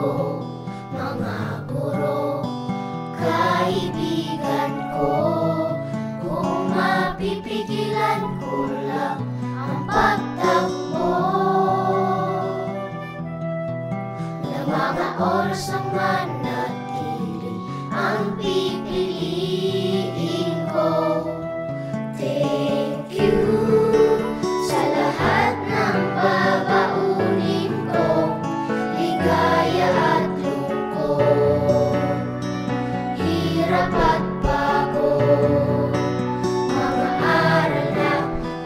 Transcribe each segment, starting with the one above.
ko, mga guro, kaibigan ko. Kung mapipigilan ko lang ang pagtakbo ng mga oras ang manatili, ang pipiliin ko. Thank you sa lahat ng babaunin ko, ligaya at lungkot, hirap at pagod. Mga aral na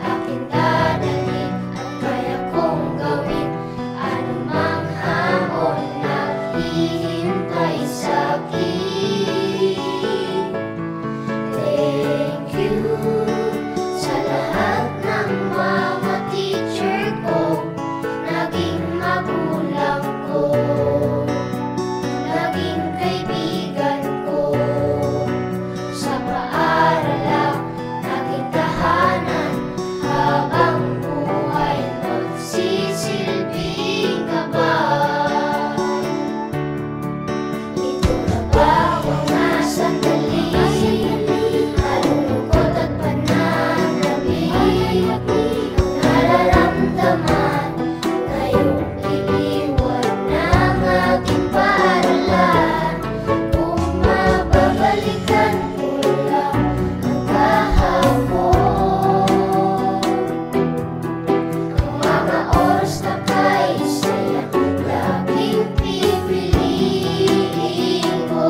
aking dadalhin at kaya kong gawin, anumang hamon na hihintay sa'kin. Thank you sa lahat ng mga teacher ko, naging magulang ko, naging kaibigan ko. Sa paaralan, naging tahanan, habang buhay magsisilbing gabay. Ito na ba ang mga sandali, nalulungkot at pananabik, nararamdaman ngayong iiwan ng aking paaralan? Kung mababalikan ko lang ang kahapon, ang mga oras na kaisaya, laging pipiliin ko.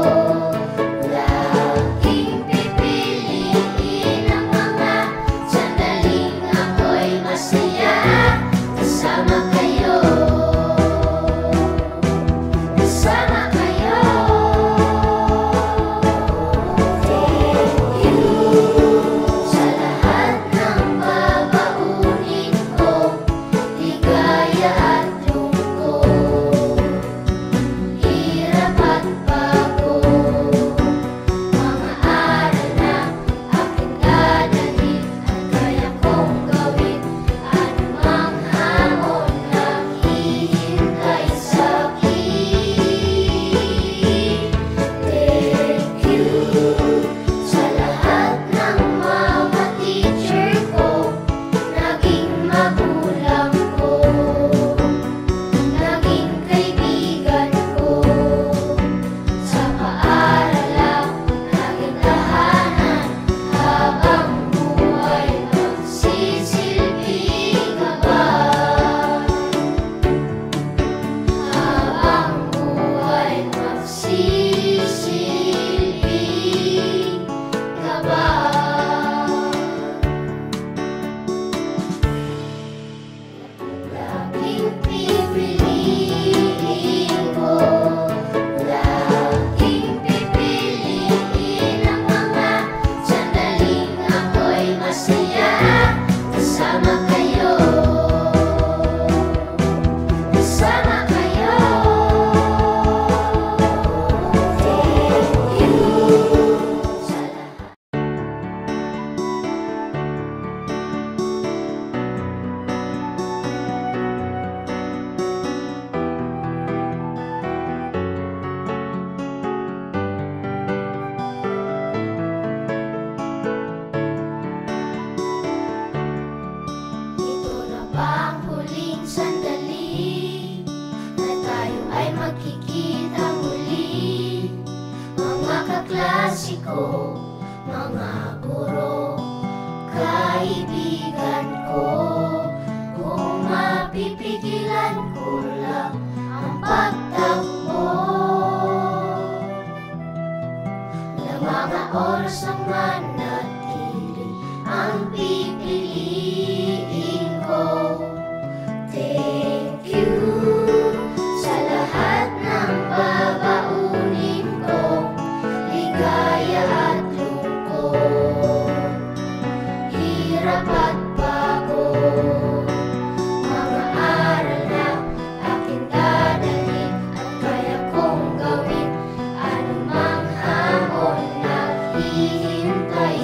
Laging pipiliin ang mga sandaling ako'y masaya kasama kayo. Kasama kayo. Thank you sa lahat ng babaunin ko, ligaya at lungkot, hirap at pagod. Mga aral na aking dadalhin at kaya kong gawin, anumang hamon na hihintay sa'kin. Thank you sa lahat ng mga teacher ko, naging magulang ko, naging kaibigan ko. Sa paaralan, naging tahanan, habang buhay magsisilbing gabay. Habang buhay magsisilbing gabay. Laging pipiliin ko, laging pipiliin ang mga sandaling ako'y masaya kasama kayo. Kasama kayo. Thank you sa lahat. Ito na ba ang huling sandali na tayo ay magkikita muli? Mga kaklase ko, mga guro, kaibigan ko. Kung mapipigilan ko lang ang pagtakbo ng mga oras ang manatili, ang pipiliin ko. Thank you sa lahat ng babaunin ko, ligaya at lungkot, hirap at pagod. Mga aral na aking dadalhin at kaya kong gawin, anumang hamon na hihintay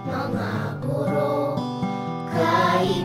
Mga guro, kaibigan.